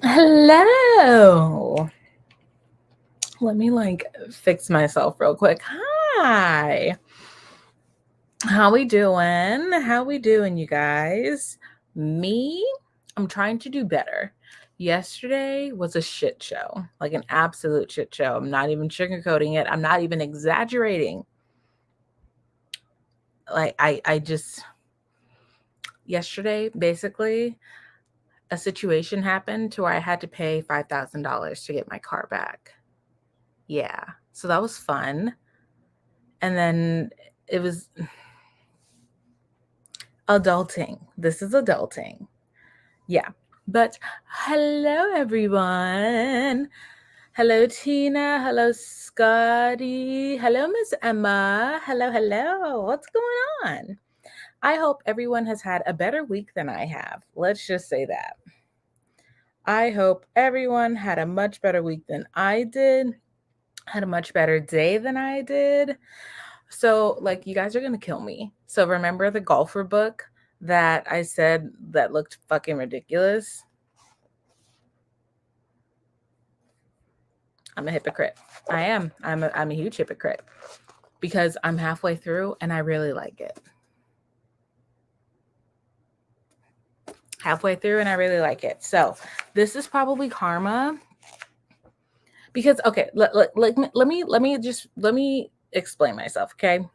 Hello. Let me fix myself real quick. Hi. How we doing? How we doing, you guys? Me? I'm trying to do better. Yesterday was a shit show, like an absolute shit show. I'm not even sugarcoating it. I'm not even exaggerating. I just yesterday basically a situation happened to where I had to pay $5,000 to get my car back. Yeah. So that was fun. And then it was adulting. This is adulting. Yeah. But hello, everyone. Hello, Tina. Hello, Scotty. Hello, Miss Emma. Hello. What's going on? I hope everyone has had a better week than I have. Let's just say that. I hope everyone had a much better week than I did, had a much better day than I did. So, you guys are going to kill me. So, remember the golfer book that I said that looked fucking ridiculous? I'm a hypocrite. I am. I'm a huge hypocrite because I'm halfway through and I really like it. Halfway through and I really like it. So, this is probably karma because okay, let me explain myself, okay?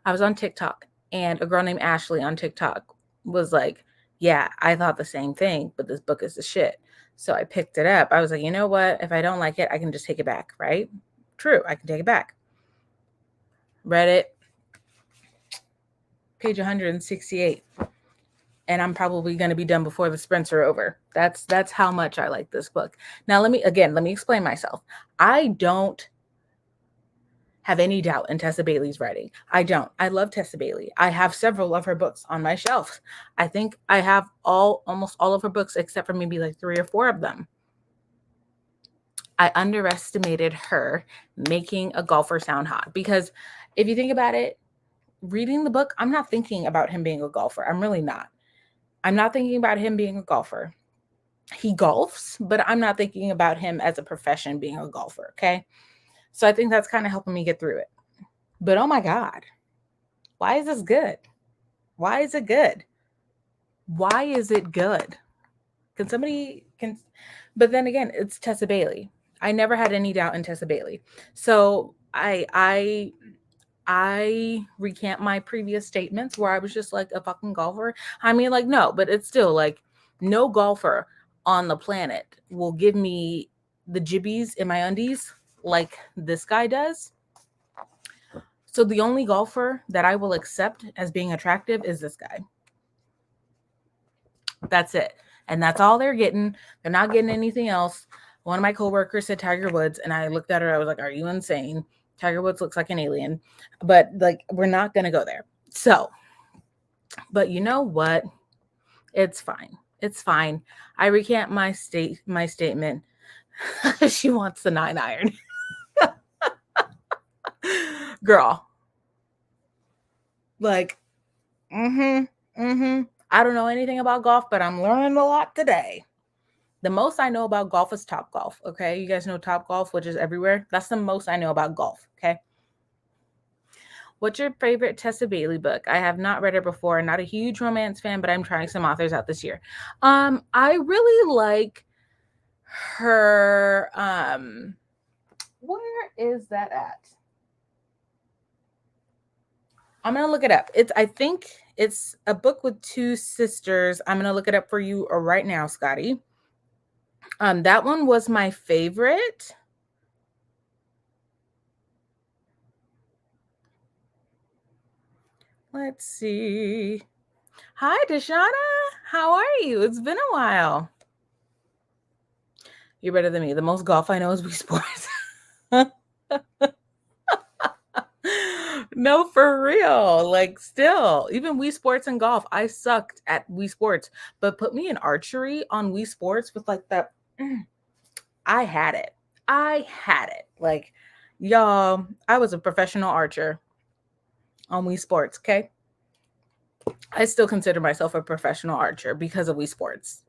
I was on TikTok and a girl named Ashley on TikTok was like, yeah, I thought the same thing, but this book is the shit. So I picked it up. I was like, you know what? If I don't like it, I can just take it back, right? True, I can take it back. Read it, page 168. And I'm probably going to be done before the sprints are over. That's how much I like this book. Now let me explain myself. I don't have any doubt in Tessa Bailey's writing. I don't. I love Tessa Bailey. I have several of her books on my shelf. I think I have almost all of her books except for maybe like 3 or 4 of them. I underestimated her making a golfer sound hot because if you think about it, reading the book, I'm not thinking about him being a golfer. I'm really not. I'm not thinking about him being a golfer. He golfs, but I'm not thinking about him as a profession being a golfer, okay? So I think that's kind of helping me get through it. But oh my God, why is this good? Why is it good? Why is it good? But then again, it's Tessa Bailey. I never had any doubt in Tessa Bailey. So I recant my previous statements where I was just like a fucking golfer. I mean, like, no, but it's still like no golfer on the planet will give me the jibbies in my undies like this guy does. So the only golfer that I will accept as being attractive is this guy. That's it. And that's all they're getting. They're not getting anything else. One of my coworkers said Tiger Woods, and I looked at her. I was like, "Are you insane? Tiger Woods looks like an alien." But like, we're not gonna go there. So, but you know what? It's fine. It's fine. I recant my statement. She wants the 9-iron. Girl. Like, I don't know anything about golf, but I'm learning a lot today. The most I know about golf is Top Golf. Okay. You guys know Top Golf, which is everywhere. That's the most I know about golf. Okay. What's your favorite Tessa Bailey book? I have not read her before. Not a huge romance fan, but I'm trying some authors out this year. I really like her. Where is that at? I'm gonna look it up. I think it's a book with 2 sisters. I'm gonna look it up for you right now, Scotty. That one was my favorite. Let's see. Hi, Deshauna. How are you? It's been a while. You're better than me. The most golf I know is Wii Sports. No, for real. Like, still, even Wii Sports and golf, I sucked at Wii Sports. But put me in archery on Wii Sports with like that. I had it. Like, y'all, I was a professional archer on Wii Sports, okay? I still consider myself a professional archer because of Wii Sports.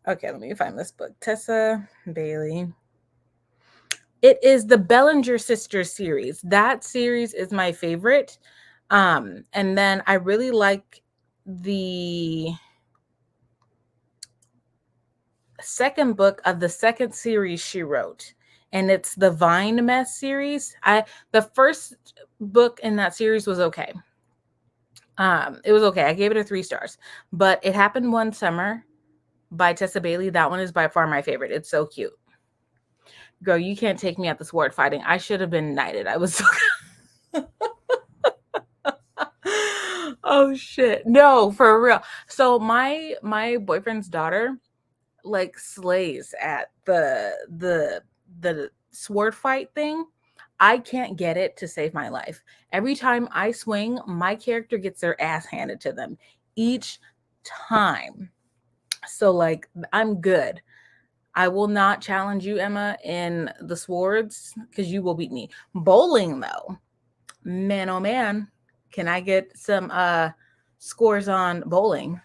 Okay, let me find this book. Tessa Bailey. It is the Bellinger Sisters series. That series is my favorite. And then I really like the second book of the second series she wrote, and it's the Vine Mess series. The first book in that series was okay. It was okay. I gave it a 3 stars. But It Happened One Summer by Tessa Bailey, that one is by far my favorite. It's so cute. Girl, you can't take me at the sword fighting. I should have been knighted. I was so oh shit. No, for real. So my boyfriend's daughter like slays at the sword fight thing. I can't get it to save my life. Every time I swing, my character gets their ass handed to them each time. So like I'm good. I will not challenge you, Emma, in the swords because you will beat me. Bowling though, man oh man, can I get some scores on bowling?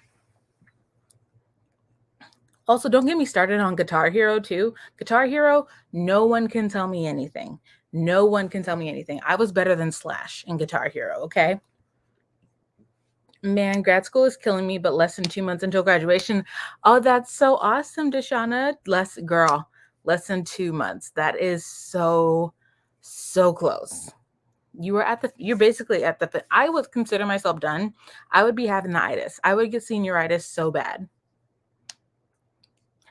Also, don't get me started on Guitar Hero too. Guitar Hero, no one can tell me anything. No one can tell me anything. I was better than Slash in Guitar Hero, okay? Man, grad school is killing me, but less than 2 months until graduation. Oh, that's so awesome, Deshauna. Less than 2 months. That is so close. You're basically at the, I would consider myself done. I would be having the itis. I would get senioritis so bad.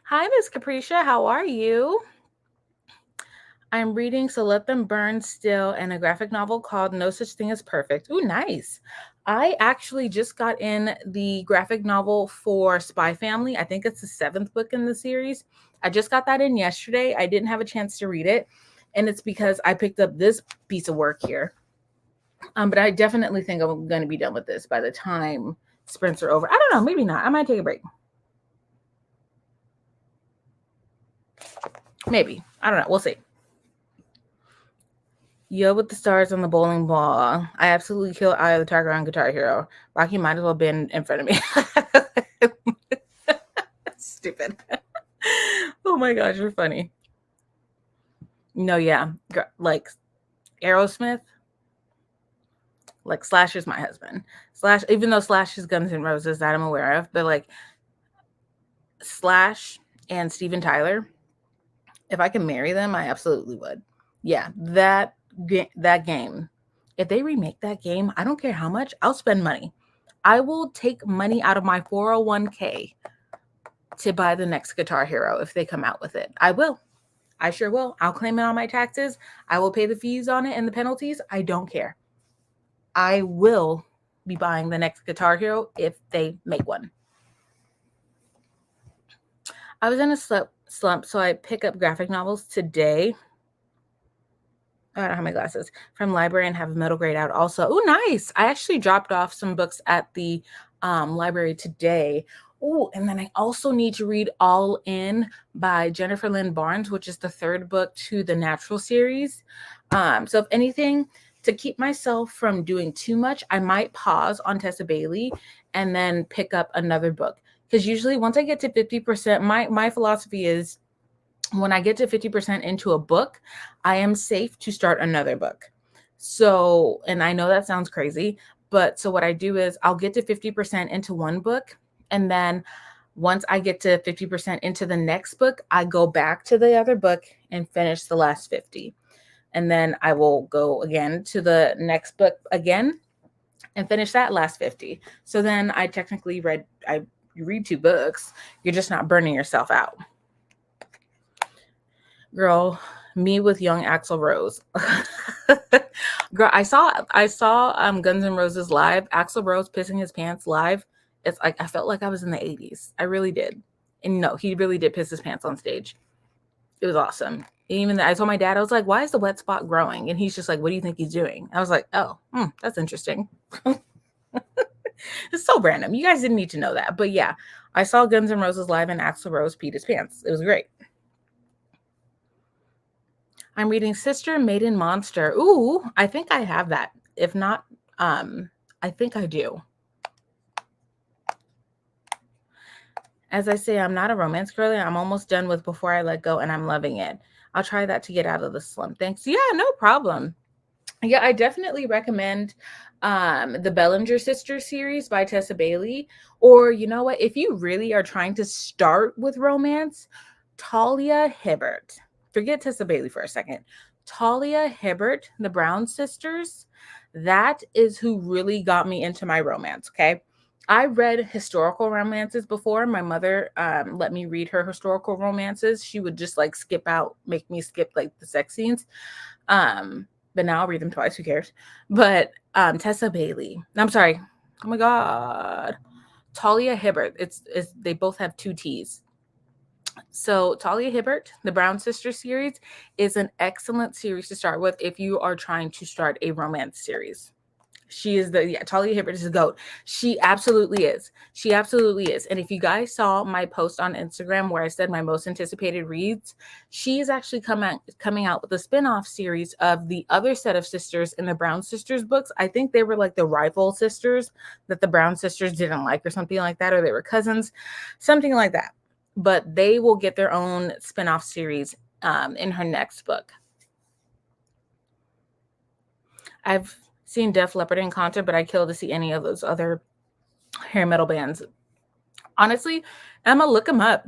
Hi, Miss Capricia. How are you? I'm reading So Let Them Burn Still and a graphic novel called No Such Thing as Perfect. Ooh, nice. I actually just got in the graphic novel for Spy Family. I think it's the 7th book in the series. I just got that in yesterday. I didn't have a chance to read it. And it's because I picked up this piece of work here. But I definitely think I'm going to be done with this by the time sprints are over. I don't know. Maybe not. I might take a break. Maybe. I don't know. We'll see. Yo with the stars on the bowling ball. I absolutely killed Eye of the Tiger on Guitar Hero. Rocky might as well have been in front of me. Stupid. Oh my gosh, you're funny. No, yeah. Like Aerosmith. Like Slash is my husband. Slash, even though Slash is Guns N' Roses that I'm aware of, but like Slash and Steven Tyler, if I can marry them, I absolutely would. Yeah, that game. If they remake that game, I don't care how much, I'll spend money. I will take money out of my 401k to buy the next Guitar Hero if they come out with it. I will. I sure will. I'll claim it on my taxes. I will pay the fees on it and the penalties. I don't care. I will be buying the next Guitar Hero if they make one. I was in a slump, so I pick up graphic novels today. I don't have my glasses from library and have a middle grade out also. Oh, nice. I actually dropped off some books at the library today. Oh, and then I also need to read All In by Jennifer Lynn Barnes, which is the 3rd book to the Natural series. So if anything, to keep myself from doing too much, I might pause on Tessa Bailey and then pick up another book. Because usually once I get to 50%, my philosophy is when I get to 50% into a book, I am safe to start another book. So, and I know that sounds crazy, but so what I do is I'll get to 50% into one book. And then once I get to 50% into the next book, I go back to the other book and finish the last 50. And then I will go again to the next book again and finish that last 50. So then I technically read 2 books. You're just not burning yourself out. Girl, me with young Axl Rose. Girl, I saw Guns N' Roses live. Axl Rose pissing his pants live. It's like I felt like I was in the 80s. I really did. And no, he really did piss his pants on stage. It was awesome. Even I told my dad, I was like, why is the wet spot growing? And he's just like, what do you think he's doing? I was like, oh, that's interesting. It's so random. You guys didn't need to know that. But yeah, I saw Guns N' Roses live and Axl Rose peed his pants. It was great. I'm reading Sister Maiden Monster. Ooh, I think I have that. If not, I think I do. As I say, I'm not a romance girly. I'm almost done with Before I Let Go, and I'm loving it. I'll try that to get out of the slump. Thanks. Yeah, no problem. Yeah, I definitely recommend the Bellinger Sisters series by Tessa Bailey. Or you know what? If you really are trying to start with romance, Talia Hibbert. Forget Tessa Bailey for a second. Talia Hibbert, the Brown sisters, that is who really got me into my romance. Okay. I read historical romances before. My mother let me read her historical romances. She would just like make me skip like the sex scenes. But now I'll read them twice. Who cares? But Tessa Bailey. I'm sorry. Oh my God. Talia Hibbert. It's they both have two T's. So Talia Hibbert, the Brown Sisters series, is an excellent series to start with if you are trying to start a romance series. She is Talia Hibbert is a goat. She absolutely is. She absolutely is. And if you guys saw my post on Instagram where I said my most anticipated reads, she is actually coming out with a spin-off series of the other set of sisters in the Brown Sisters books. I think they were like the rival sisters that the Brown sisters didn't like or something like that, or they were cousins, something like that. But they will get their own spin-off series in her next book. I've seen Def Leppard in concert, but I kill to see any of those other hair metal bands. Honestly, Emma, look them up.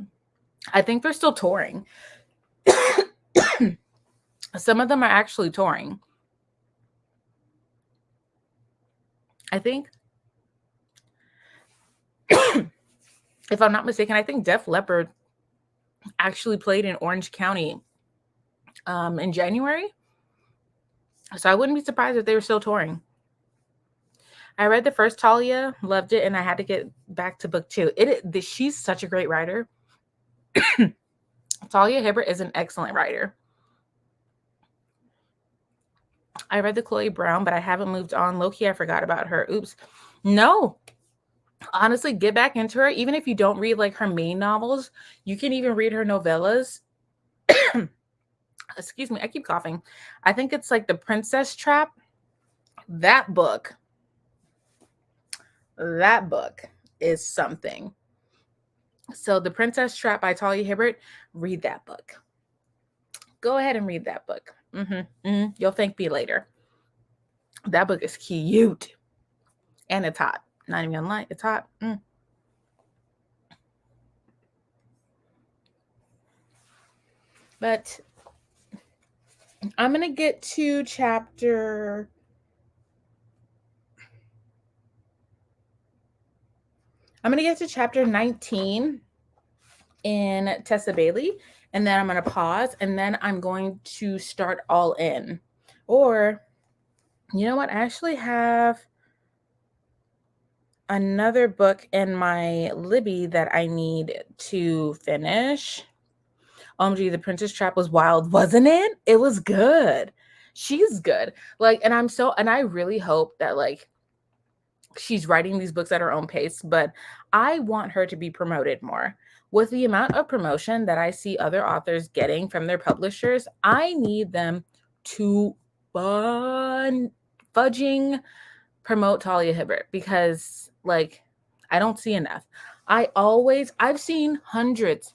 I think they're still touring. Some of them are actually touring. I think, if I'm not mistaken, I think Def Leppard actually played in Orange County in January. So I wouldn't be surprised if they were still touring. I read the first Talia, loved it, and I had to get back to book 2. She's such a great writer. Talia Hibbert is an excellent writer. I read the Chloe Brown, but I haven't moved on. Loki, I forgot about her. Oops. No. Honestly, get back into her. Even if you don't read like her main novels, you can even read her novellas. Excuse me, I keep coughing. I think it's like The Princess Trap. That book is something. So The Princess Trap by Talia Hibbert, read that book. Go ahead and read that book. You'll thank me later. That book is cute. And it's hot. Not even gonna lie, it's hot. But I'm going to get to chapter... I'm going to get to chapter 19 in Tessa Bailey, and then I'm going to pause, and then I'm going to start all in. Or, you know what? I actually have another book in my Libby that I need to finish. OMG, The Princess Trap was wild, wasn't it? It was good. She's good. Like, and I really hope that like she's writing these books at her own pace, but I want her to be promoted more. With the amount of promotion that I see other authors getting from their publishers, I need them to fudging promote Talia Hibbert, because like I don't see enough. I've seen hundreds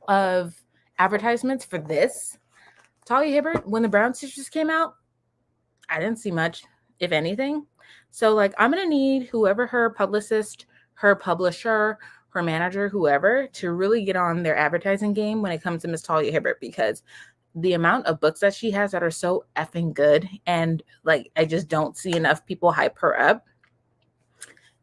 of advertisements for this. Talia Hibbert, when the Brown Sisters came out, I didn't see much, if anything. So like I'm going to need whoever her publicist, her publisher, her manager, whoever, to really get on their advertising game when it comes to Miss Talia Hibbert, because the amount of books that she has that are so effing good, and like I just don't see enough people hype her up.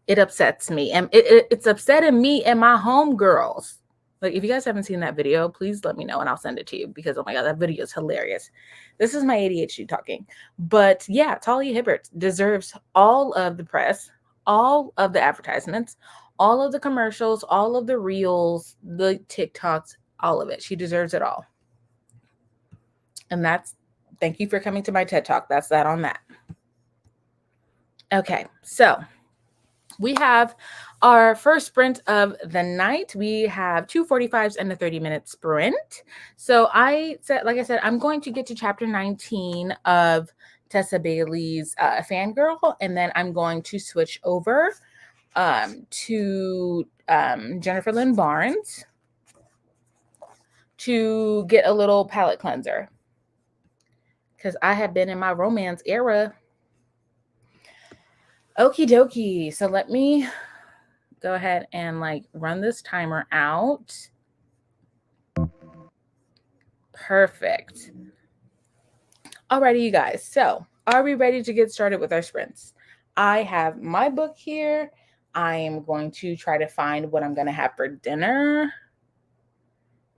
It upsets me, and it's upsetting me and my homegirls. Like, if you guys haven't seen that video, please let me know and I'll send it to you, because, oh my God, that video is hilarious. This is my ADHD talking. But yeah, Talia Hibbert deserves all of the press, all of the advertisements, all of the commercials, all of the reels, the TikToks, all of it. She deserves it all. And thank you for coming to my TED Talk. That's that on that. Okay, so we have our first sprint of the night. We have 2 45s and a 30-minute sprint. So like I said, I'm going to get to chapter 19 of Tessa Bailey's Fangirl, and then I'm going to switch over to Jennifer Lynn Barnes to get a little palette cleanser because I have been in my romance era. Okie dokie. So let me go ahead and like run this timer out. Perfect. Alrighty, you guys. So are we ready to get started with our sprints? I have my book here. I am going to try to find what I'm going to have for dinner.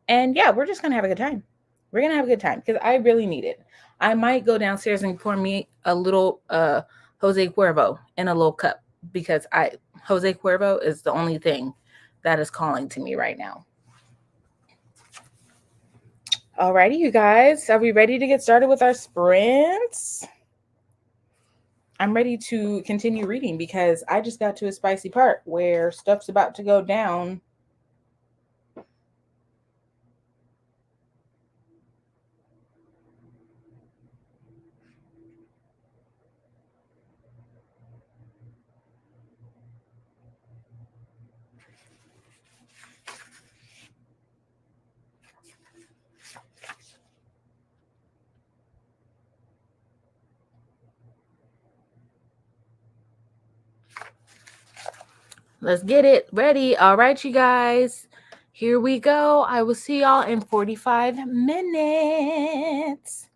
And yeah, we're just going to have a good time. We're going to have a good time because I really need it. I might go downstairs and pour me a little Jose Cuervo in a little cup because Jose Cuervo is the only thing that is calling to me right now. Alrighty, you guys, are we ready to get started with our sprints? I'm ready to continue reading because I just got to a spicy part where stuff's about to go down. Let's get it ready. All right, you guys, here we go. I will see y'all in 45 minutes.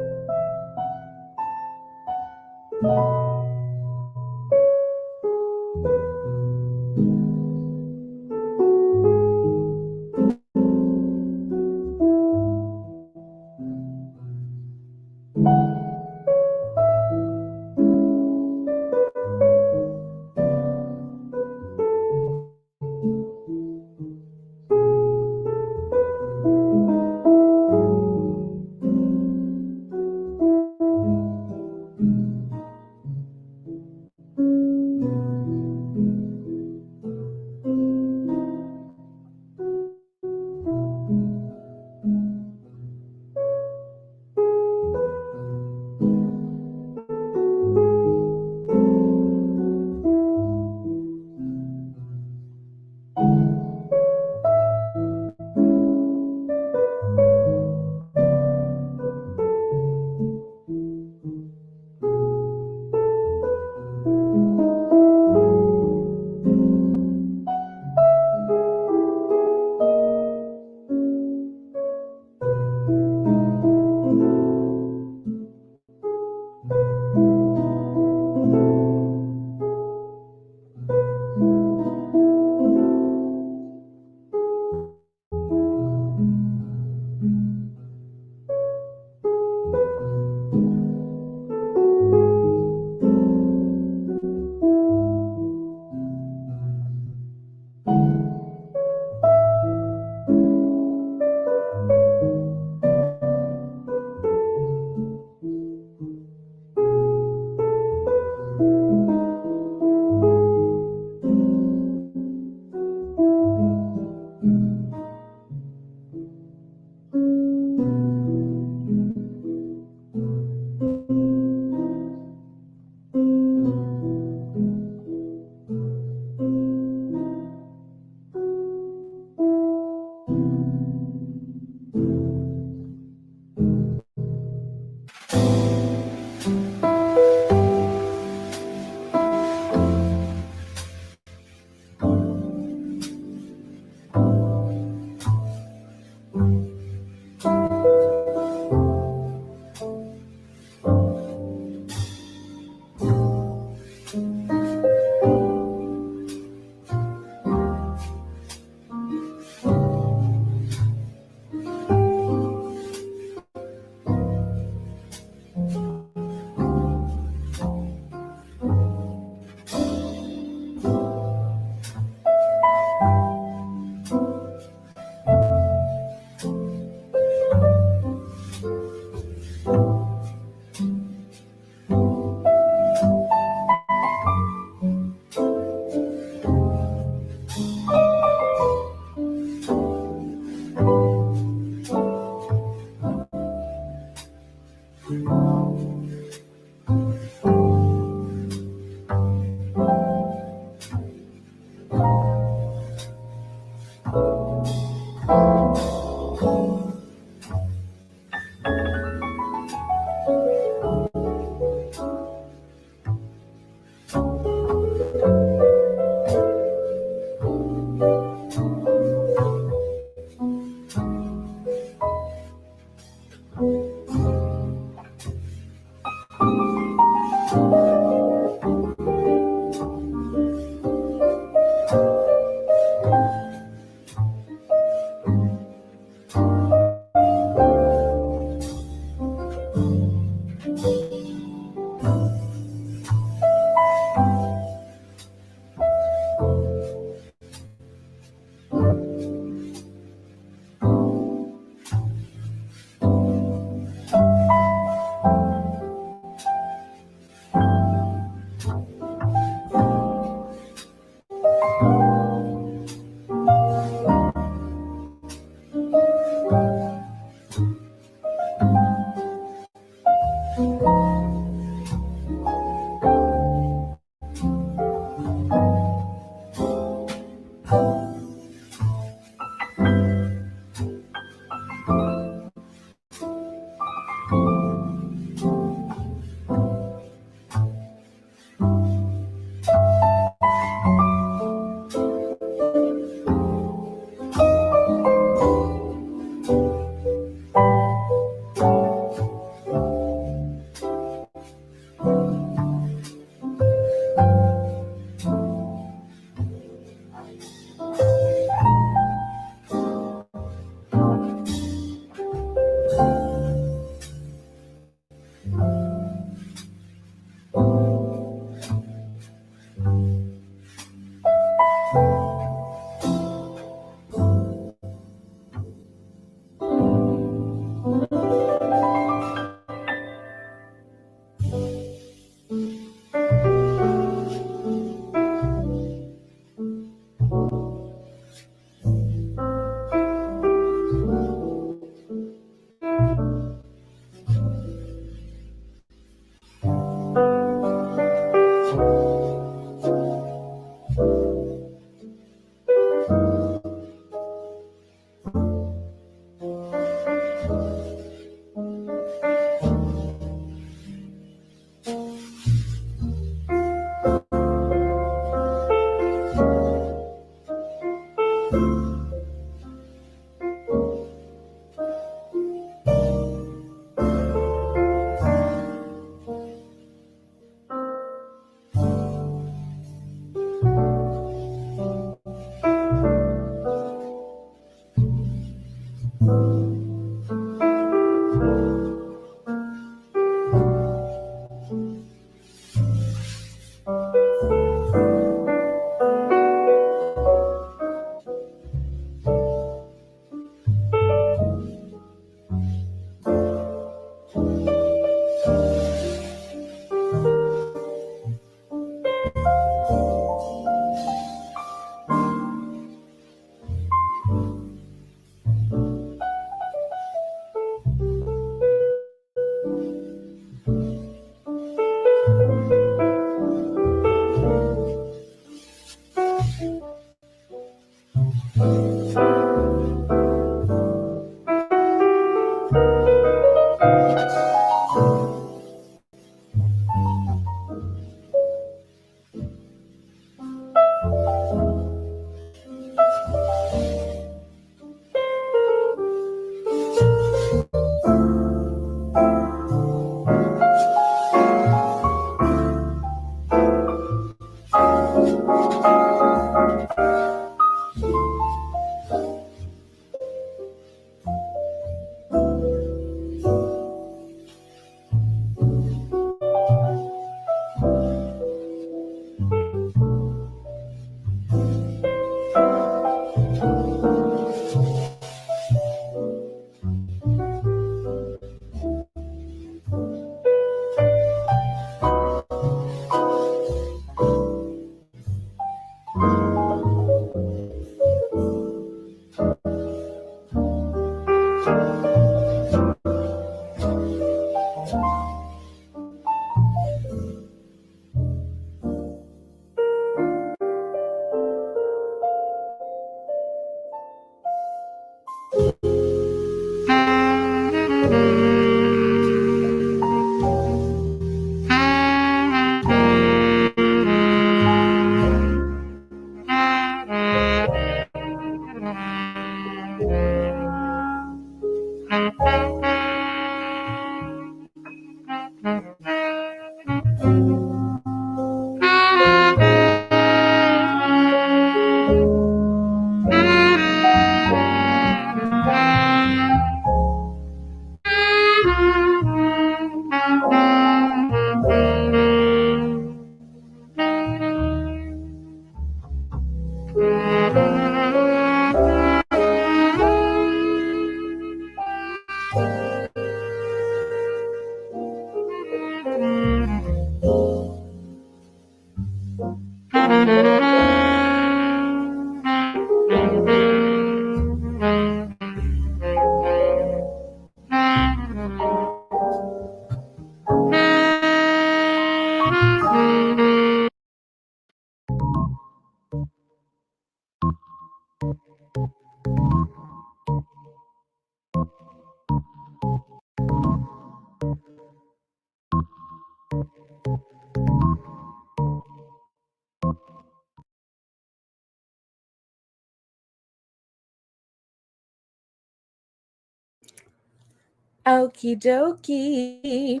Okie dokie.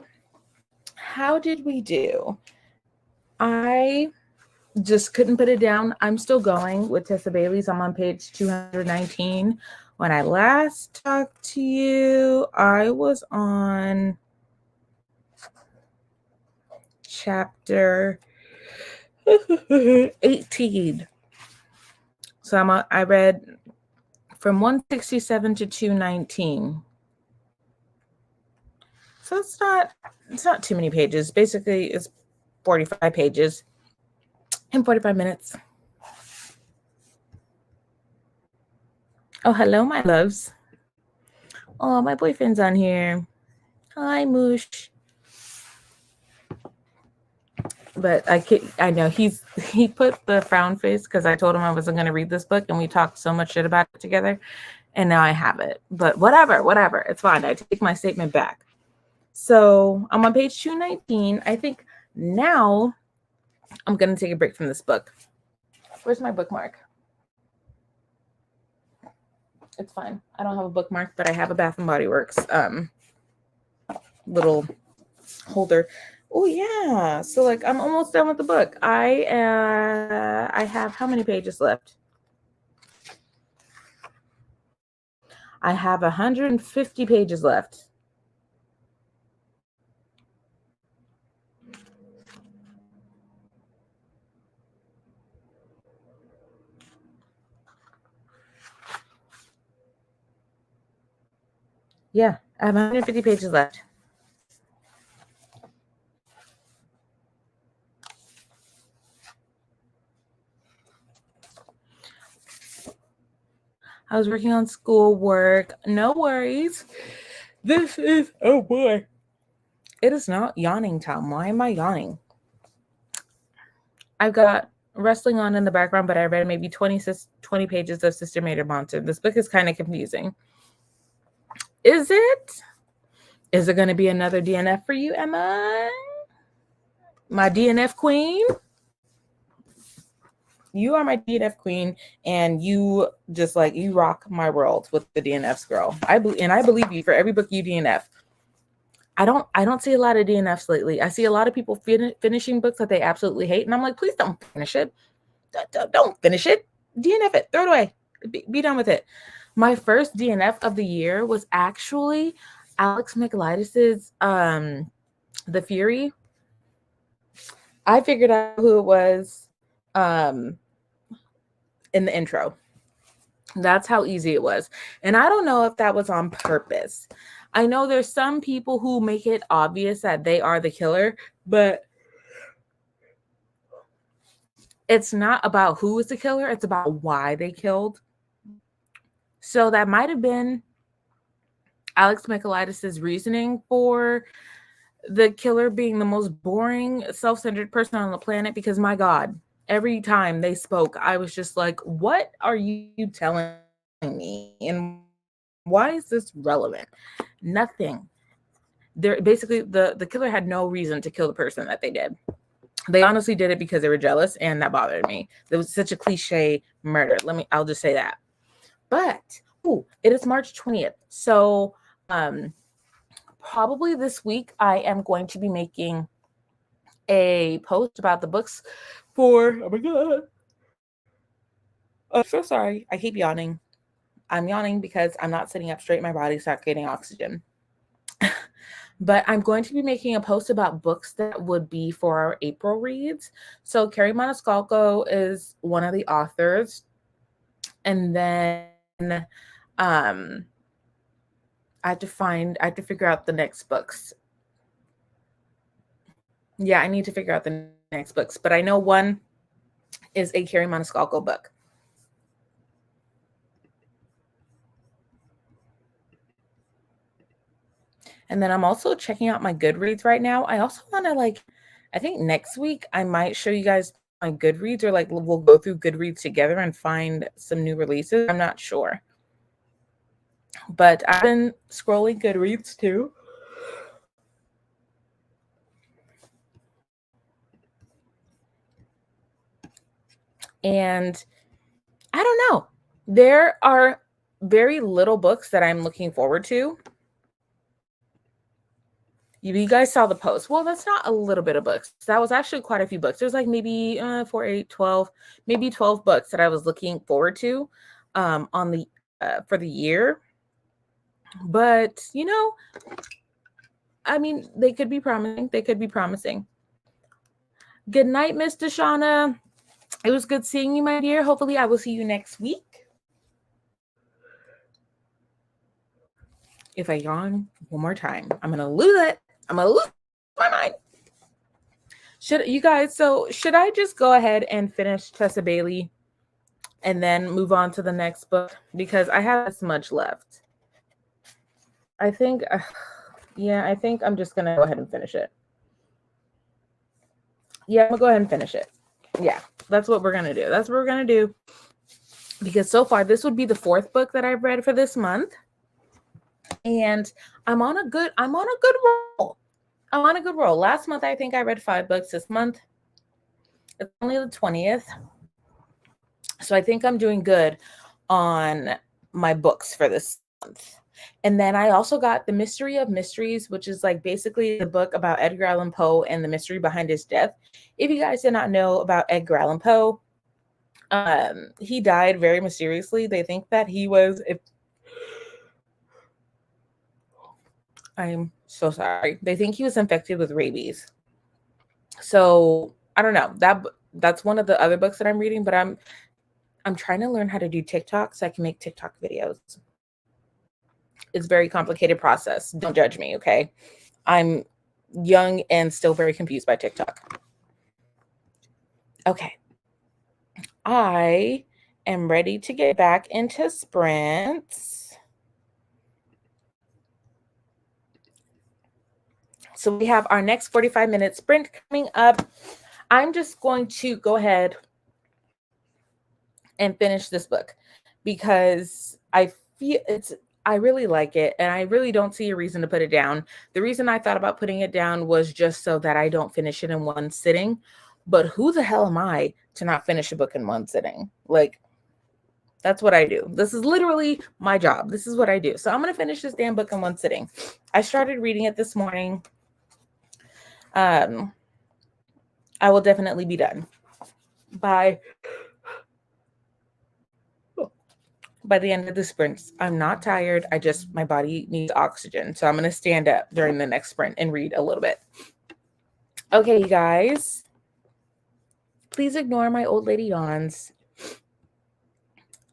How did we do? I just couldn't put it down. I'm still going with Tessa Bailey's. I'm on page 219. When I last talked to you, I was on chapter 18. So I read from 167 to 219. So it's not too many pages. Basically, it's 45 pages in 45 minutes. Oh, hello, my loves. Oh, my boyfriend's on here. Hi, Moosh. But I know he put the frown face because I told him I wasn't going to read this book, and we talked so much shit about it together, and now I have it. But whatever. It's fine. I take my statement back. So I'm on page 219. I think now I'm going to take a break from this book. Where's my bookmark? It's fine. I don't have a bookmark, but I have a Bath and Body Works little holder. Oh yeah. So like I'm almost done with the book. I have how many pages left? I have 150 pages left. Yeah, I have 150 pages left. I was working on schoolwork. No worries. This is, oh boy. It is not yawning time. Why am I yawning? I've got wrestling on in the background, but I read maybe 20 pages of Sister Mater Monson. This book is kind of confusing. Is it? Is it going to be another DNF for you, Emma? My DNF queen? You are my DNF queen, and you just like, you rock my world with the DNFs, girl. I believe you for every book you DNF. I don't see a lot of DNFs lately. I see a lot of people finishing books that they absolutely hate, and I'm like, please don't finish it. Don't finish it. DNF it. Throw it away. Be done with it. My first DNF of the year was actually Alex Michaelidis's The Fury. I figured out who it was in the intro. That's how easy it was. And I don't know if that was on purpose. I know there's some people who make it obvious that they are the killer, but it's not about who is the killer. It's about why they killed. So that might have been Alex Michaelidis's reasoning for the killer being the most boring, self-centered person on the planet, because my God, every time they spoke, I was just like, what are you telling me? And Why is this relevant? Nothing. They're basically the killer had no reason to kill the person that they did. They honestly did it because they were jealous, and that bothered me. It was such a cliche murder. I'll just say that. But it is March 20th. So probably this week I am going to be making a post about the books for, oh my God. I'm so sorry. I keep yawning. I'm yawning because I'm not sitting up straight. My body's not getting oxygen. But I'm going to be making a post about books that would be for our April reads. So Carrie Maniscalco is one of the authors. And then I have to figure out the next books. Yeah, I need to figure out the next books. But I know one is a Carrie Maniscalco book. And then I'm also checking out my Goodreads right now. I also want to I think next week I might show you guys my Goodreads, or we'll go through Goodreads together and find some new releases. I'm not sure. But I've been scrolling Goodreads too. And I don't know. There are very little books that I'm looking forward to. You guys saw the post. Well, that's not a little bit of books. That was actually quite a few books. There's maybe 4, 8, 12, maybe 12 books that I was looking forward to for the year. But, I mean, they could be promising. They could be promising. Good night, Miss Deshauna. It was good seeing you, my dear. Hopefully I will see you next week. If I yawn one more time, I'm going to lose it. I'm going to lose my mind. Should I just go ahead and finish Tessa Bailey and then move on to the next book? Because I have this much left. I think, I think I'm just going to go ahead and finish it. Yeah, I'm going to go ahead and finish it. Yeah, that's what we're going to do. That's what we're going to do. Because so far, this would be the 4th book that I've read for this month. And I'm on a good roll. I'm on a good roll. Last month, I think I read 5 books. This month, it's only the 20th. So I think I'm doing good on my books for this month. And then I also got The Mystery of Mysteries, which is basically the book about Edgar Allan Poe and the mystery behind his death. If you guys did not know about Edgar Allan Poe, he died very mysteriously. They think that he was... I'm so sorry. They think he was infected with rabies. So I don't know. That's one of the other books that I'm reading, but I'm trying to learn how to do TikTok so I can make TikTok videos. It's a very complicated process. Don't judge me, okay? I'm young and still very confused by TikTok. Okay. I am ready to get back into sprints. So we have our next 45-minute sprint coming up. I'm just going to go ahead and finish this book because I really like it, and I really don't see a reason to put it down. The reason I thought about putting it down was just so that I don't finish it in one sitting. But who the hell am I to not finish a book in one sitting? That's what I do. This is literally my job. This is what I do. So I'm going to finish this damn book in one sitting. I started reading it this morning. I will definitely be done by the end of the sprints. I'm not tired. My body needs oxygen. So I'm going to stand up during the next sprint and read a little bit. Okay, you guys. Please ignore my old lady yawns.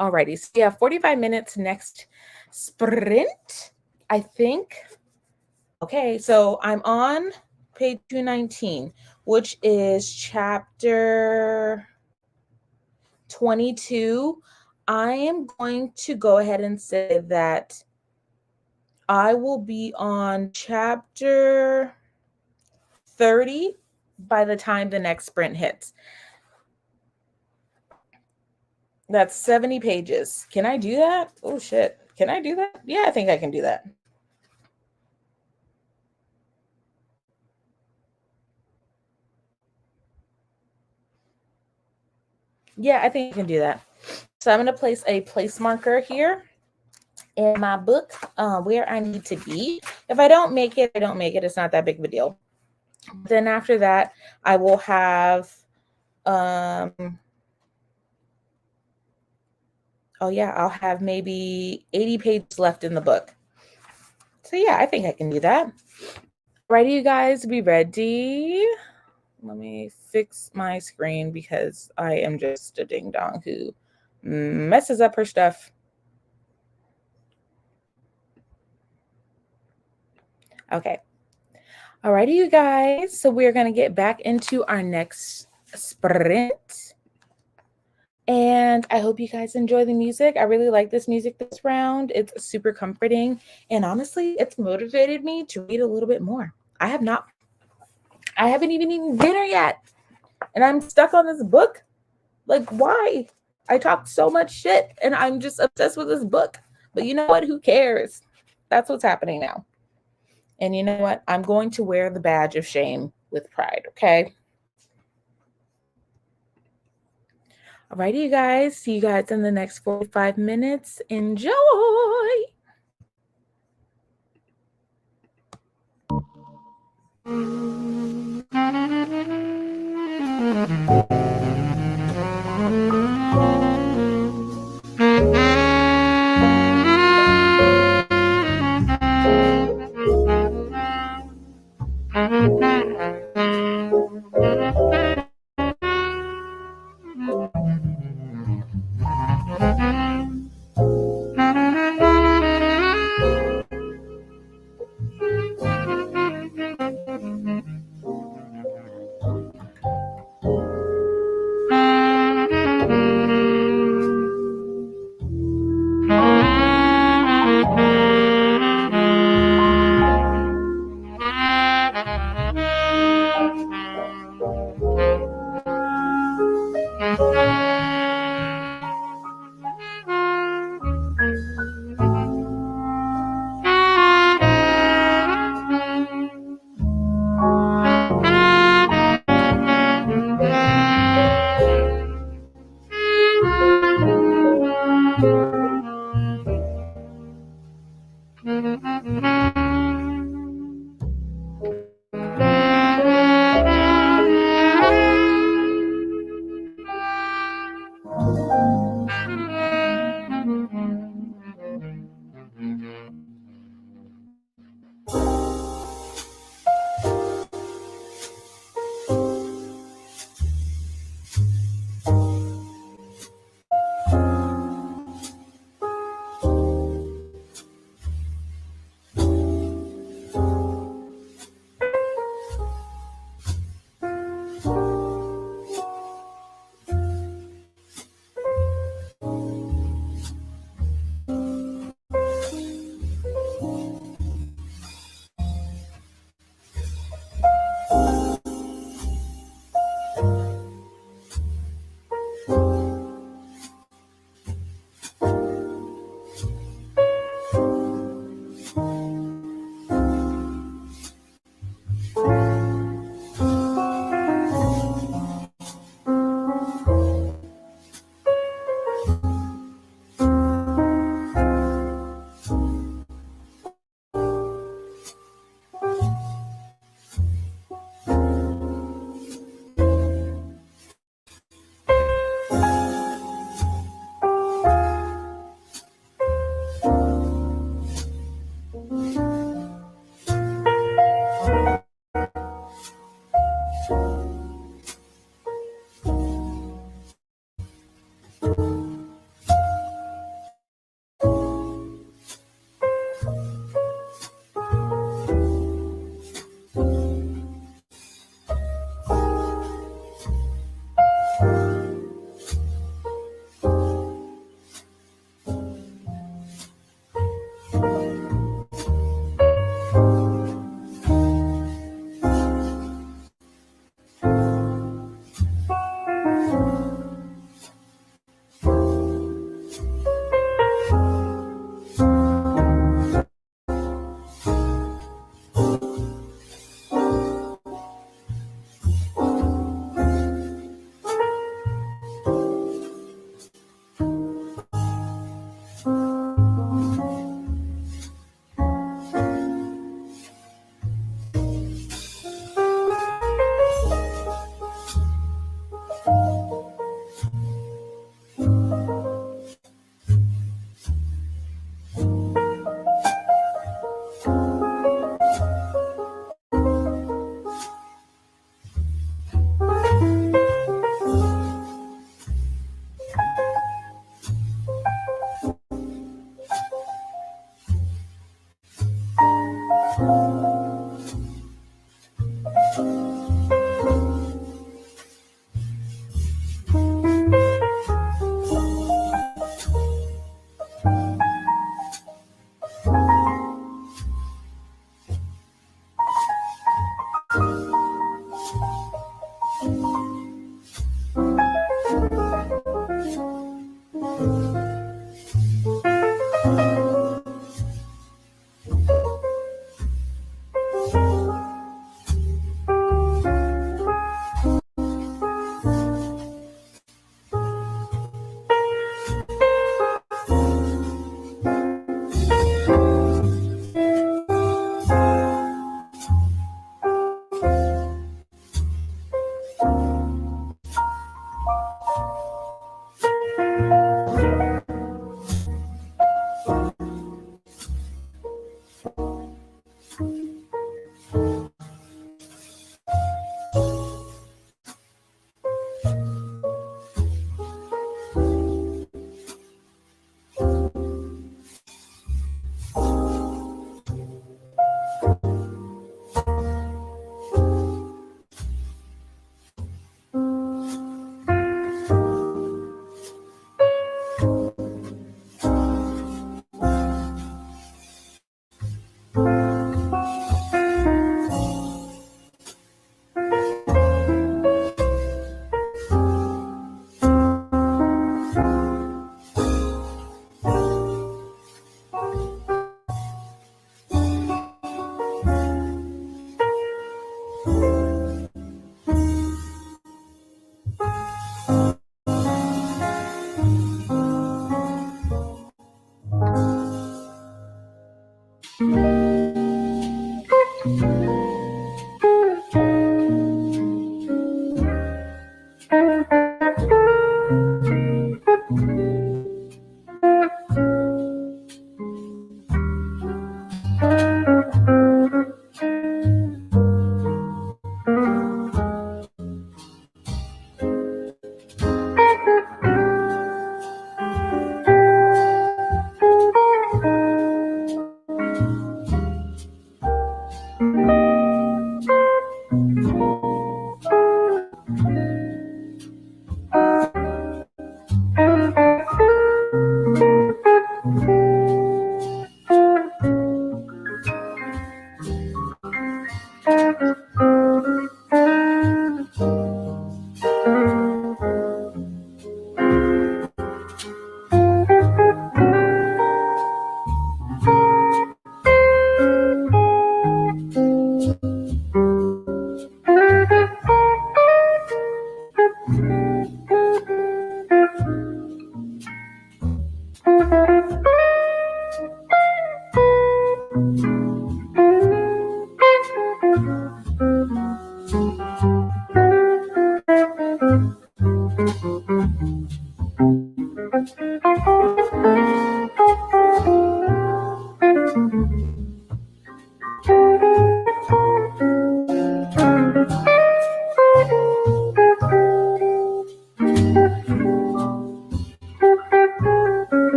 Alrighty. So we have 45 minutes next sprint, I think. Okay, so I'm on page 219, which is chapter 22. I am going to go ahead and say that I will be on chapter 30 by the time the next sprint hits. That's 70 pages. Can I do that? Oh, shit. Can I do that? Yeah, I think I can do that. Yeah, I think I can do that. So I'm going to place a place marker here in my book where I need to be. If I don't make it, I don't make it. It's not that big of a deal. Then after that, I will have, oh yeah, I'll have maybe 80 pages left in the book. So yeah, I think I can do that. Ready, you guys? Be ready. Let me fix my screen because I am just a ding dong who messes up her stuff. Okay. Alrighty, you guys. So we're going to get back into our next sprint. And I hope you guys enjoy the music. I really like this music this round. It's super comforting. And honestly, it's motivated me to read a little bit more. I haven't even eaten dinner yet. And I'm stuck on this book. Like, why? I talked so much shit and I'm just obsessed with this book. But you know what? Who cares? That's what's happening now. And you know what? I'm going to wear the badge of shame with pride, okay? Alrighty, you guys. See you guys in the next 45 minutes. Enjoy.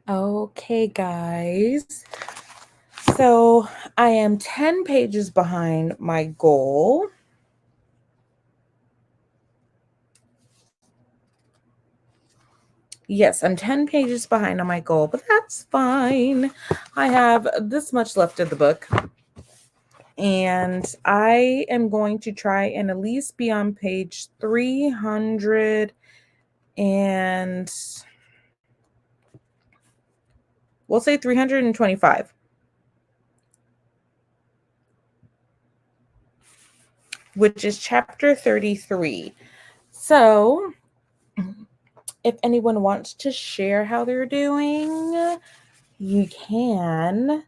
Okay, guys. So I am 10 pages behind my goal. Yes, I'm 10 pages behind on my goal, but that's fine. I have this much left of the book. And I am going to try and at least be on page 300 and we'll say 325, which is chapter 33. So if anyone wants to share how they're doing, you can,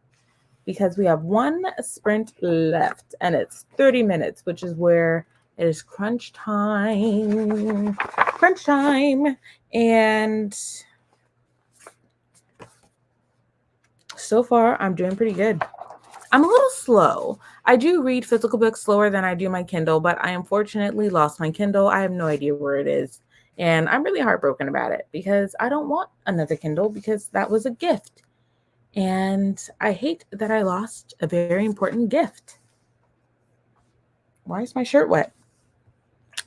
because we have one sprint left and it's 30 minutes, which is where it is crunch time. Crunch time. And so far, I'm doing pretty good. I'm a little slow. I do read physical books slower than I do my Kindle, but I unfortunately lost my Kindle. I have no idea where it is. And I'm really heartbroken about it because I don't want another Kindle because that was a gift. And I hate that I lost a very important gift. Why is my shirt wet?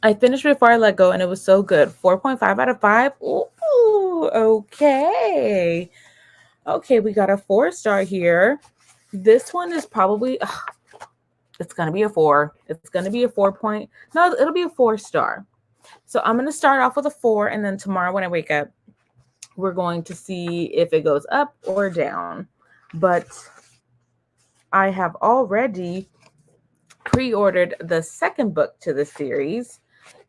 I finished Before I Let Go and it was so good. 4.5 out of 5. Ooh, okay. Okay, we got a 4-star here. This one is probably, it's going to be a 4. It's going to be a 4 point. No, it'll be a 4-star. So I'm going to start off with a 4. And then tomorrow when I wake up, we're going to see if it goes up or down. But I have already pre-ordered the second book to the series.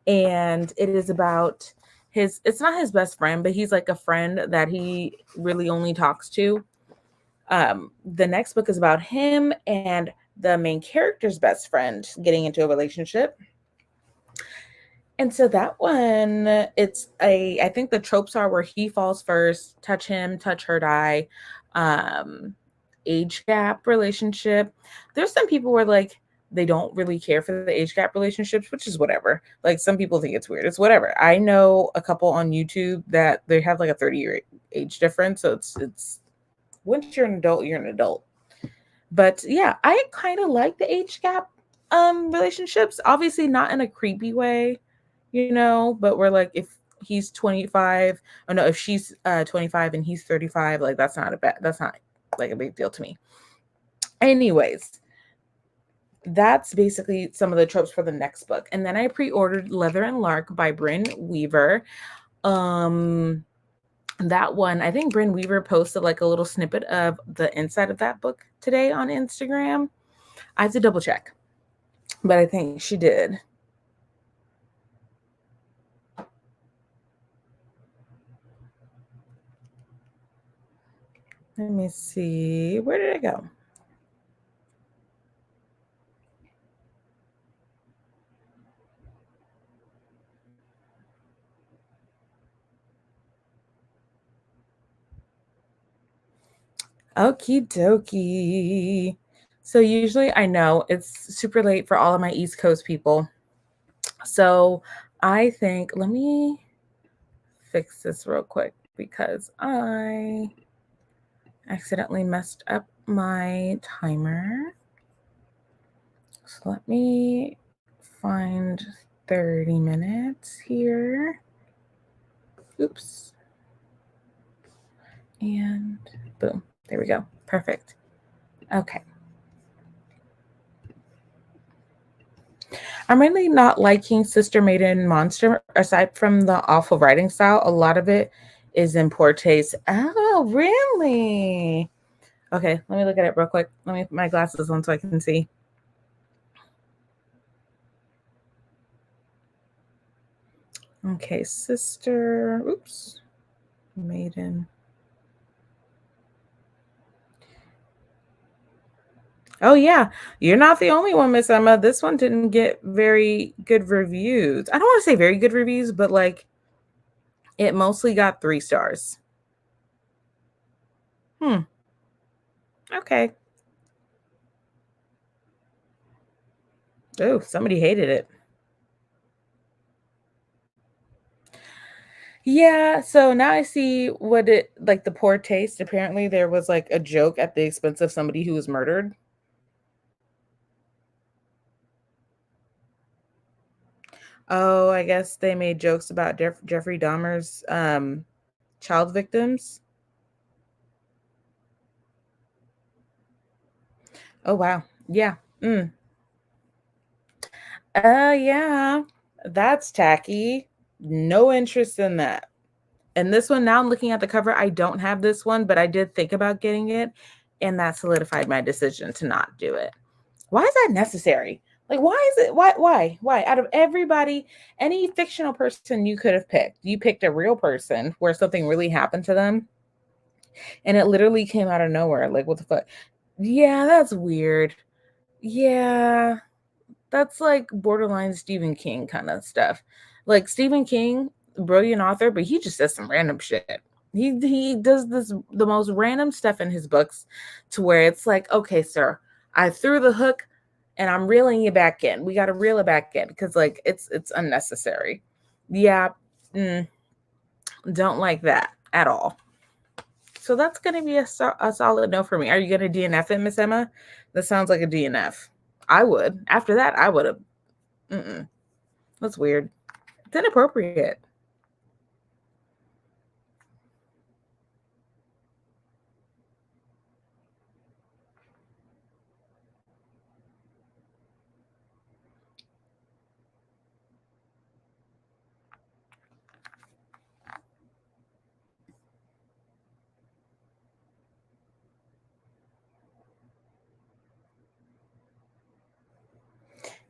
And it is about it's not his best friend, but he's like a friend that he really only talks to. The next book is about him and the main character's best friend getting into a relationship. And so that one, I think the tropes are where he falls first, touch him, touch her, die, age gap relationship. There's some people where like they don't really care for the age gap relationships, which is whatever. Like some people think it's weird. It's whatever. I know a couple on YouTube that they have like a 30-year age difference. So it's once you're an adult, you're an adult. But yeah, I kind of like the age gap relationships. Obviously not in a creepy way, but we're like if he's 25, or no, if she's 25 and he's 35, like that's not like a big deal to me. Anyways, that's basically some of the tropes for the next book. And then I pre-ordered Leather and Lark by Bryn Weaver. That one, I think Bryn Weaver posted like a little snippet of the inside of that book today on Instagram. I have to double check, but I think she did. Let me see. Where did it go? Okie dokie. So usually I know it's super late for all of my East Coast people. So I think, let me fix this real quick because I accidentally messed up my timer. So let me find 30 minutes here. Oops. And boom. There we go. Perfect. Okay. I'm really not liking Sister Maiden Monster, aside from the awful writing style. A lot of it is in poor taste. Oh, really? Okay, let me look at it real quick. Let me put my glasses on so I can see. Okay, Sister. Oops. Maiden. Oh, yeah. You're not the only one, Miss Emma. This one didn't get very good reviews. I don't want to say very good reviews, but like it mostly got 3 stars. Okay. Oh, somebody hated it. Yeah, so now I see what it like the poor taste. Apparently there was like a joke at the expense of somebody who was murdered. Oh, I guess they made jokes about Jeffrey Dahmer's child victims. Oh wow. Yeah. Mm. Yeah. That's tacky. No interest in that. And this one, now I'm looking at the cover. I don't have this one, but I did think about getting it, and that solidified my decision to not do it. Why is that necessary? Like, why is it? Why? Out of everybody, any fictional person you could have picked, you picked a real person where something really happened to them, and it literally came out of nowhere. Like, what the fuck? Yeah, that's weird. Yeah, that's like borderline Stephen King kind of stuff. Like Stephen King, brilliant author, but he just says some random shit. He does this the most random stuff in his books to where it's like, okay, sir, I threw the hook and I'm reeling you back in. We got to reel it back in because like it's unnecessary. Yeah, mm, don't like that at all. So that's gonna be a solid no for me. Are you gonna DNF it, Miss Emma? That sounds like a DNF. I would. After that, I would have. Mm-mm. That's weird. It's inappropriate.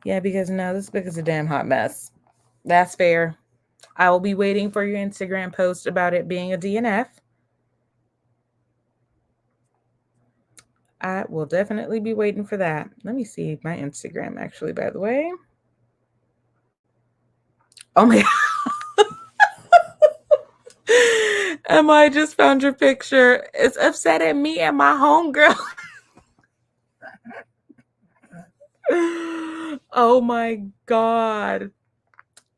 Yeah, because no, this book is a damn hot mess. That's fair. I will be waiting for your Instagram post about it being a DNF. I will definitely be waiting for that. Let me see my Instagram actually, by the way. Oh my Emma, I just found your picture. It's upsetting me and my homegirl. Oh my God.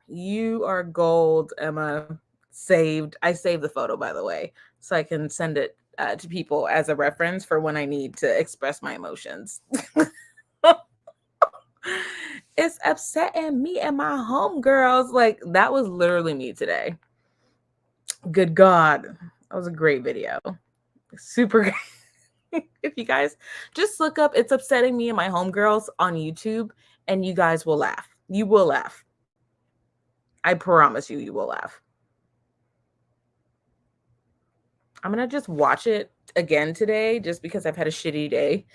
You are gold, Emma. Saved. I saved the photo, by the way, so I can send it to people as a reference for when I need to express my emotions. It's upsetting me and my homegirls. Like, that was literally me today. Good God. That was a great video. Super great. If you guys just look up It's Upsetting Me and My Homegirls on YouTube, and you guys will laugh. You will laugh. I promise you, you will laugh. I'm gonna just watch it again today just because I've had a shitty day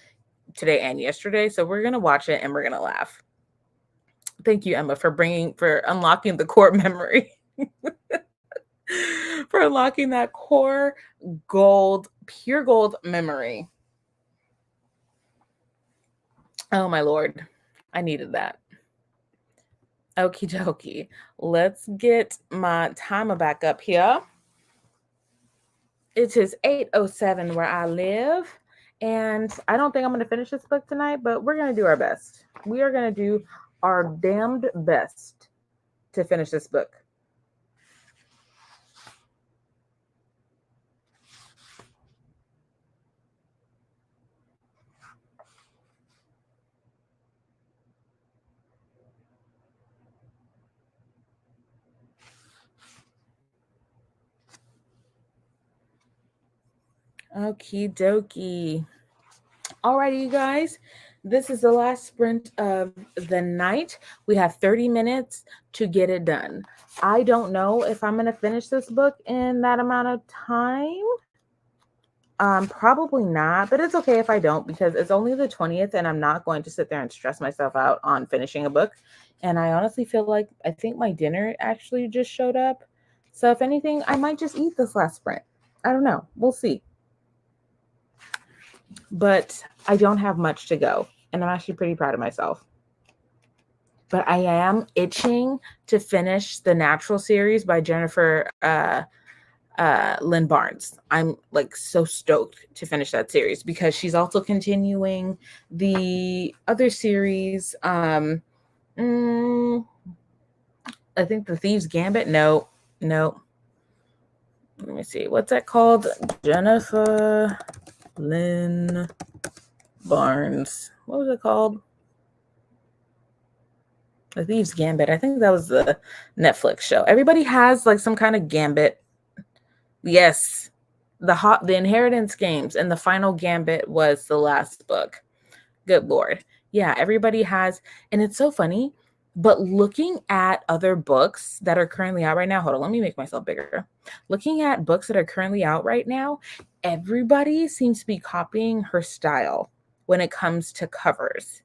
today and yesterday. So we're gonna watch it and we're gonna laugh. Thank you, Emma, for unlocking the core memory. For unlocking that core gold, pure gold memory. Oh my lord. I needed that. Okie dokie. Let's get my timer back up here. It is 8:07 where I live. And I don't think I'm going to finish this book tonight, but we're going to do our best. We are going to do our damned best to finish this book. Okie dokie. Alrighty, you guys. This is the last sprint of the night. We have 30 minutes to get it done. I don't know if I'm going to finish this book in that amount of time. Probably not, but it's okay if I don't because it's only the 20th and I'm not going to sit there and stress myself out on finishing a book. And I honestly feel like I think my dinner actually just showed up. So if anything, I might just eat this last sprint. I don't know. We'll see. But I don't have much to go, and I'm actually pretty proud of myself. But I am itching to finish the Natural series by Jennifer Lynn Barnes. I'm like so stoked to finish that series because she's also continuing the other series. I think The Thieves Gambit. No. Let me see. What's that called? Jennifer Lynn Barnes. What was it called? The Thieves Gambit. I think that was the Netflix show. Everybody has like some kind of gambit. Yes. The Inheritance Games, and the final gambit was the last book. Good Lord. Yeah, everybody has, and it's so funny. But looking at other books that are currently out right now, hold on, let me make myself bigger. Looking at books that are currently out right now, everybody seems to be copying her style when it comes to covers.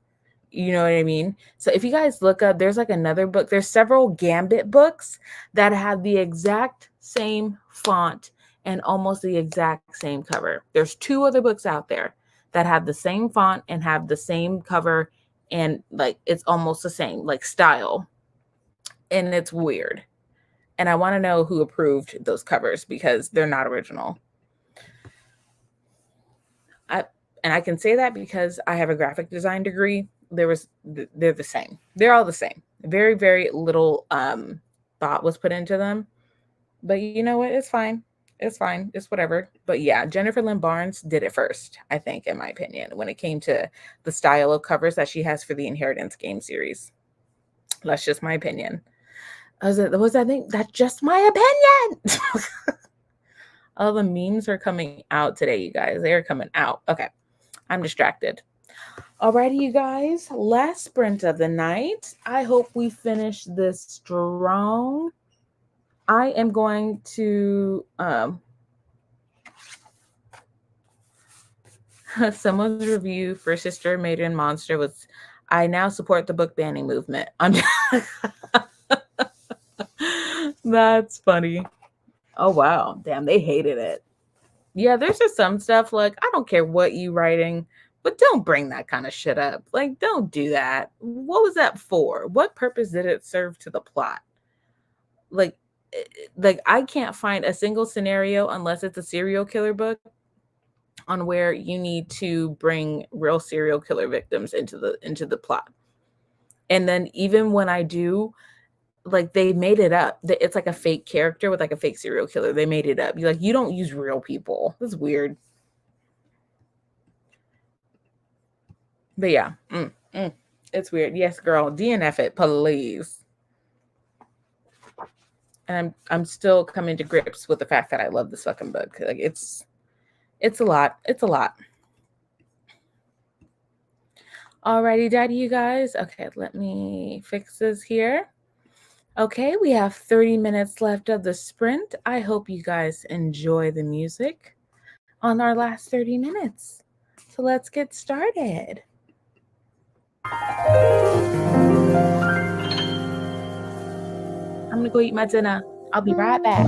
You know what I mean? So if you guys look up, there's like another book, there's several Gambit books that have the exact same font and almost the exact same cover. There's 2 other books out there that have the same font and have the same cover, and like it's almost the same like style, and it's weird. And I want to know who approved those covers because they're not original. And I can say that because I have a graphic design degree. They're the same. They're all the same. Very, very little thought was put into them. But you know what? It's fine. It's fine. It's whatever. But yeah, Jennifer Lynn Barnes did it first, I think, in my opinion, when it came to the style of covers that she has for the Inheritance game series. That's just my opinion. I think that's just my opinion. All the memes are coming out today, you guys. They are coming out. Okay. I'm distracted. Alrighty, you guys. Last sprint of the night. I hope we finish this strong. I am going to someone's review for Sister Maiden Monster was, I now support the book banning movement. That's funny. Oh wow. Damn, they hated it. Yeah, there's just some stuff like, I don't care what you writing, but don't bring that kind of shit up. Like, don't do that. What was that for? What purpose did it serve to the plot? Like I can't find a single scenario, unless it's a serial killer book, on where you need to bring real serial killer victims into the plot. And then even when I do, like, they made it up. It's like a fake character with like a fake serial killer. They made it up. You like, you don't use real people. That's weird. But yeah, it's weird. Yes, girl, DNF it, please. And I'm still coming to grips with the fact that I love this fucking book. Like, it's a lot. It's a lot. Alrighty, daddy, you guys. Okay, let me fix this here. Okay, we have 30 minutes left of the sprint. I hope you guys enjoy the music on our last 30 minutes. So let's get started. I'm gonna go eat my dinner. I'll be right back.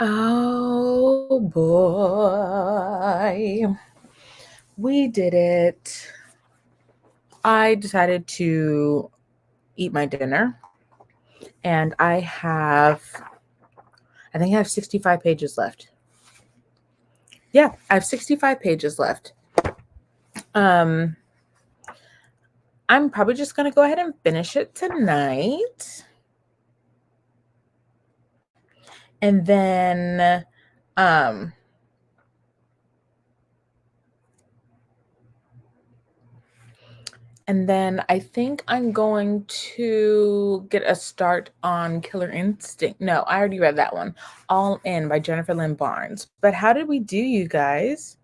Oh boy. We did it. I decided to eat my dinner, and I think I have 65 pages left. Yeah, I have 65 pages left. I'm probably just going to go ahead and finish it tonight. And then I think I'm going to get a start on Killer Instinct. No, I already read that one. All In by Jennifer Lynn Barnes. But how did we do, you guys?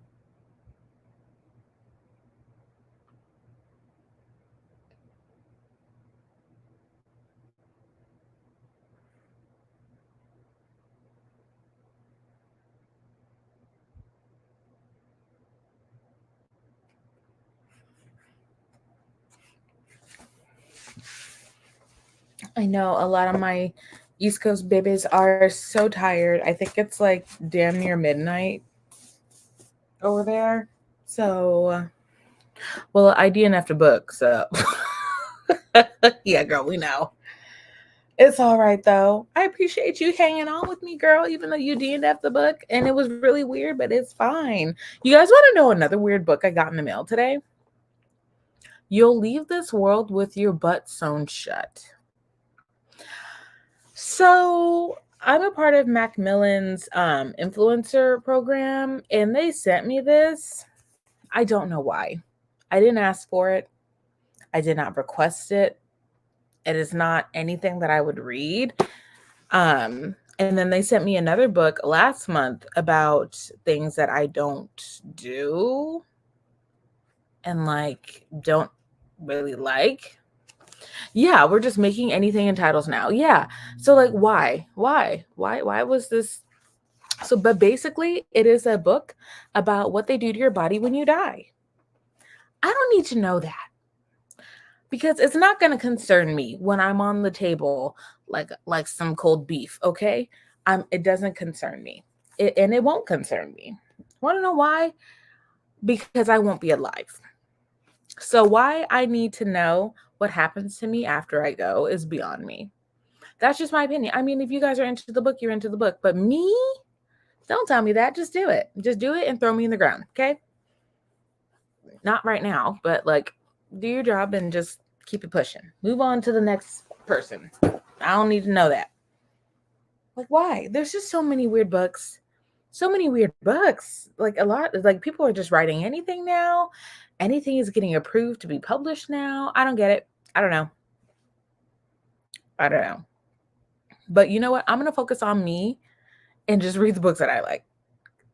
I know a lot of my East Coast babies are so tired. I think it's like damn near midnight over there. So, well, I DNF'd a book, so yeah, girl, we know. It's all right though. I appreciate you hanging on with me, girl, even though you DNF'd the book and it was really weird, but it's fine. You guys want to know another weird book I got in the mail today? You'll Leave This World with Your Butt Sewn Shut. So I'm a part of Macmillan's influencer program, and they sent me this. I don't know why. I didn't ask for it. I did not request it. It is not anything that I would read. And then they sent me another book last month about things that I don't do and like don't really like. Yeah, we're just making anything in titles now. Yeah. So like why was this? So but basically it is a book about what they do to your body when you die. I don't need to know that because it's not going to concern me when I'm on the table like some cold beef, okay? It doesn't concern me. And it won't concern me. Want to know why? Because I won't be alive. So why I need to know what happens to me after I go is beyond me. That's just my opinion. I mean, if you guys are into the book, you're into the book. But me, don't tell me that. Just do it. Just do it and throw me in the ground. Okay. Not right now, but like do your job and just keep it pushing. Move on to the next person. I don't need to know that. Like, why? There's just so many weird books. So many weird books. Like a lot, like people are just writing anything now. Anything is getting approved to be published now. I don't get it. I don't know. I don't know. But you know what? I'm going to focus on me and just read the books that I like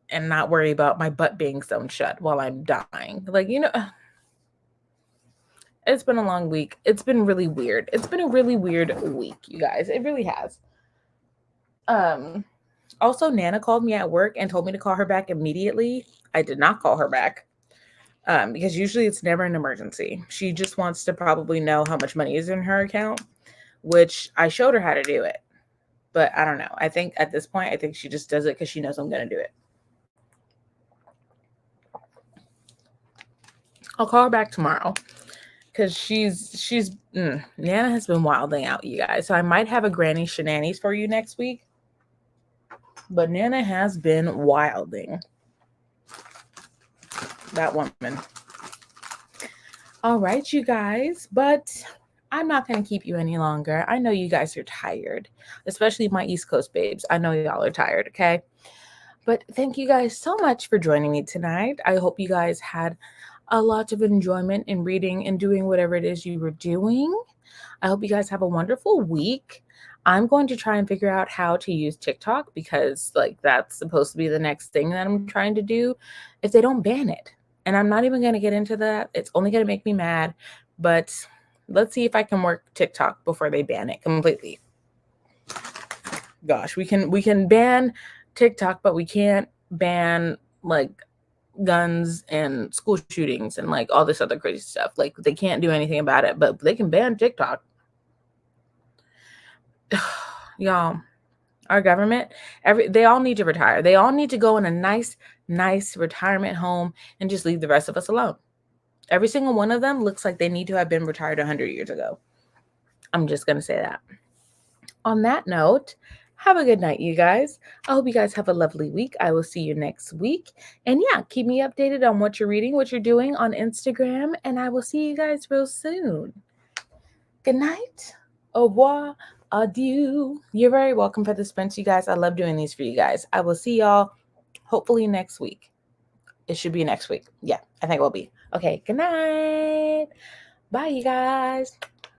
and not worry about my butt being sewn shut while I'm dying. Like, you know, it's been a long week. It's been really weird. It's been a really weird week, you guys. It really has. Also, Nana called me at work and told me to call her back immediately. I did not call her back because usually it's never an emergency. She just wants to probably know how much money is in her account, which I showed her how to do it. But I don't know. I think at this point, I think she just does it because she knows I'm going to do it. I'll call her back tomorrow because Nana has been wilding out, you guys. So I might have a granny shenanigans for you next week. But Nana has been wilding. That woman. All right, you guys. But I'm not going to keep you any longer. I know you guys are tired, especially my East Coast babes. I know y'all are tired, okay? But thank you guys so much for joining me tonight. I hope you guys had a lot of enjoyment in reading and doing whatever it is you were doing. I hope you guys have a wonderful week. I'm going to try and figure out how to use TikTok because like that's supposed to be the next thing that I'm trying to do if they don't ban it. And I'm not even going to get into that. It's only going to make me mad, but let's see if I can work TikTok before they ban it completely. Gosh, we can ban TikTok, but we can't ban like guns and school shootings and like all this other crazy stuff. Like they can't do anything about it, but they can ban TikTok. Y'all, our government, they all need to retire. They all need to go in a nice retirement home and just leave the rest of us alone. Every single one of them looks like they need to have been retired 100 years ago. I'm just going to say that. On that note, have a good night, you guys. I hope you guys have a lovely week. I will see you next week. And yeah, keep me updated on what you're reading, what you're doing on Instagram, and I will see you guys real soon. Good night. Au revoir. Adieu. You're very welcome for the sprints, you guys. I love doing these for you guys. I will see y'all hopefully next week. It should be next week. Yeah, I think it will be. Okay, good night. Bye, you guys.